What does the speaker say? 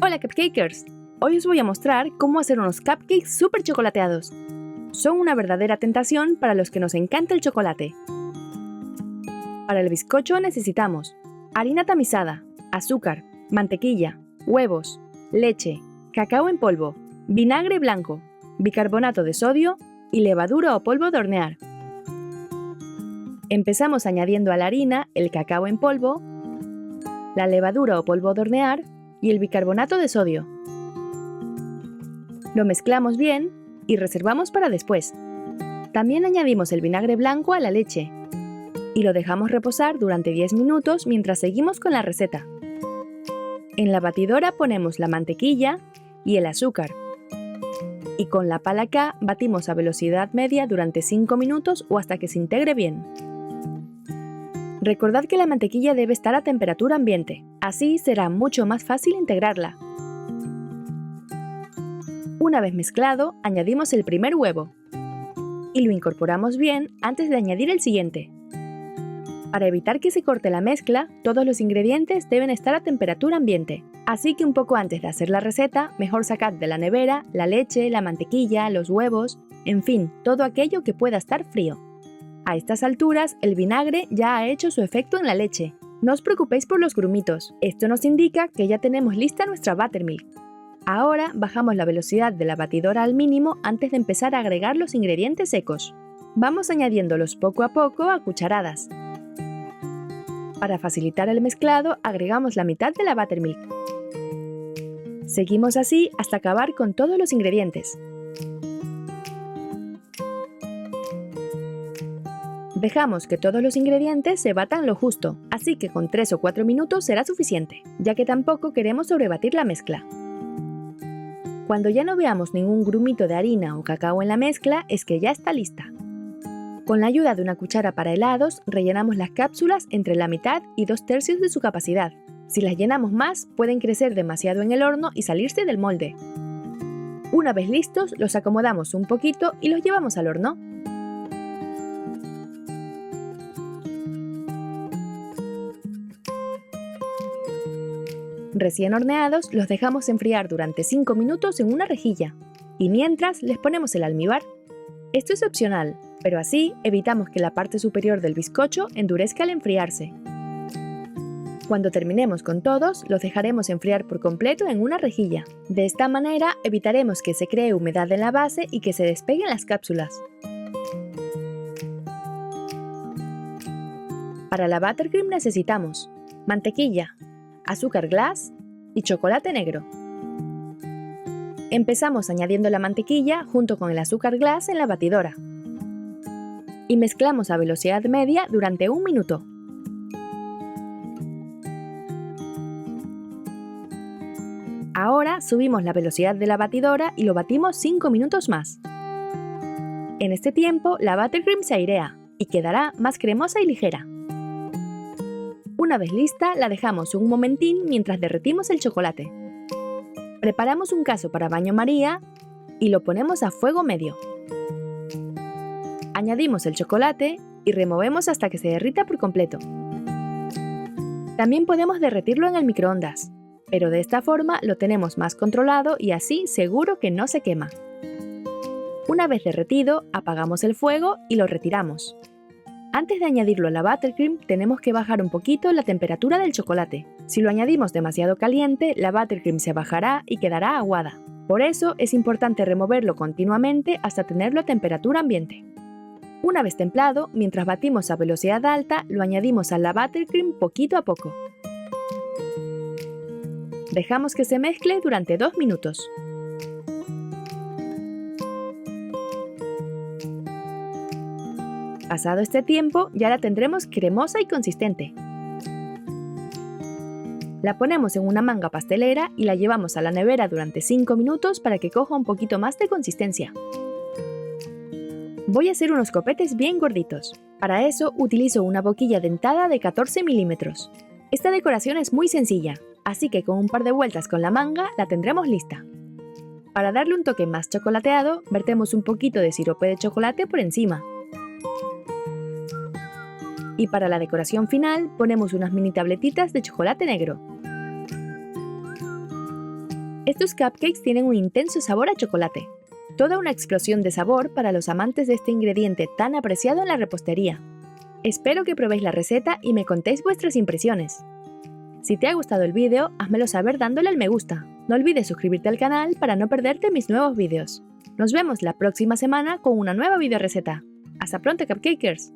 Hola Cupcakers, hoy os voy a mostrar cómo hacer unos cupcakes súper chocolateados. Son una verdadera tentación para los que nos encanta el chocolate. Para el bizcocho necesitamos harina tamizada, azúcar, mantequilla, huevos, leche, cacao en polvo, vinagre blanco, bicarbonato de sodio y levadura o polvo de hornear. Empezamos añadiendo a la harina el cacao en polvo, la levadura o polvo de hornear y el bicarbonato de sodio. Lo mezclamos bien y reservamos para después. También añadimos el vinagre blanco a la leche y lo dejamos reposar durante 10 minutos mientras seguimos con la receta. En la batidora ponemos la mantequilla y el azúcar y con la pala K batimos a velocidad media durante 5 minutos o hasta que se integre bien. Recordad que la mantequilla debe estar a temperatura ambiente, así será mucho más fácil integrarla. Una vez mezclado, añadimos el primer huevo y lo incorporamos bien antes de añadir el siguiente. Para evitar que se corte la mezcla, todos los ingredientes deben estar a temperatura ambiente, así que un poco antes de hacer la receta, mejor sacad de la nevera la leche, la mantequilla, los huevos, en fin, todo aquello que pueda estar frío. A estas alturas, el vinagre ya ha hecho su efecto en la leche. No os preocupéis por los grumitos, esto nos indica que ya tenemos lista nuestra buttermilk. Ahora bajamos la velocidad de la batidora al mínimo antes de empezar a agregar los ingredientes secos. Vamos añadiéndolos poco a poco a cucharadas. Para facilitar el mezclado, agregamos la mitad de la buttermilk. Seguimos así hasta acabar con todos los ingredientes. Dejamos que todos los ingredientes se batan lo justo, así que con 3 o 4 minutos será suficiente, ya que tampoco queremos sobrebatir la mezcla. Cuando ya no veamos ningún grumito de harina o cacao en la mezcla, es que ya está lista. Con la ayuda de una cuchara para helados, rellenamos las cápsulas entre la mitad y 2/3 de su capacidad. Si las llenamos más, pueden crecer demasiado en el horno y salirse del molde. Una vez listos, los acomodamos un poquito y los llevamos al horno. Recién horneados, los dejamos enfriar durante 5 minutos en una rejilla y mientras les ponemos el almíbar. Esto es opcional, pero así evitamos que la parte superior del bizcocho endurezca al enfriarse. Cuando terminemos con todos, los dejaremos enfriar por completo en una rejilla. De esta manera evitaremos que se cree humedad en la base y que se despeguen las cápsulas. Para la buttercream necesitamos mantequilla, azúcar glass y chocolate negro. Empezamos añadiendo la mantequilla junto con el azúcar glass en la batidora y mezclamos a velocidad media durante 1 minuto. Ahora subimos la velocidad de la batidora y lo batimos 5 minutos más. En este tiempo la buttercream se airea y quedará más cremosa y ligera. Una vez lista, la dejamos un momentín mientras derretimos el chocolate. Preparamos un cazo para baño María y lo ponemos a fuego medio. Añadimos el chocolate y removemos hasta que se derrita por completo. También podemos derretirlo en el microondas, pero de esta forma lo tenemos más controlado y así seguro que no se quema. Una vez derretido, apagamos el fuego y lo retiramos. Antes de añadirlo a la buttercream, tenemos que bajar un poquito la temperatura del chocolate. Si lo añadimos demasiado caliente, la buttercream se bajará y quedará aguada. Por eso es importante removerlo continuamente hasta tenerlo a temperatura ambiente. Una vez templado, mientras batimos a velocidad alta, lo añadimos a la buttercream poquito a poco. Dejamos que se mezcle durante 2 minutos. Pasado este tiempo, ya la tendremos cremosa y consistente. La ponemos en una manga pastelera y la llevamos a la nevera durante 5 minutos para que coja un poquito más de consistencia. Voy a hacer unos copetes bien gorditos. Para eso utilizo una boquilla dentada de 14 milímetros. Esta decoración es muy sencilla, así que con un par de vueltas con la manga la tendremos lista. Para darle un toque más chocolateado, vertemos un poquito de sirope de chocolate por encima. Y para la decoración final ponemos unas mini tabletitas de chocolate negro. Estos cupcakes tienen un intenso sabor a chocolate. Toda una explosión de sabor para los amantes de este ingrediente tan apreciado en la repostería. Espero que probéis la receta y me contéis vuestras impresiones. Si te ha gustado el vídeo, házmelo saber dándole al me gusta. No olvides suscribirte al canal para no perderte mis nuevos vídeos. Nos vemos la próxima semana con una nueva videoreceta. ¡Hasta pronto, cupcakers!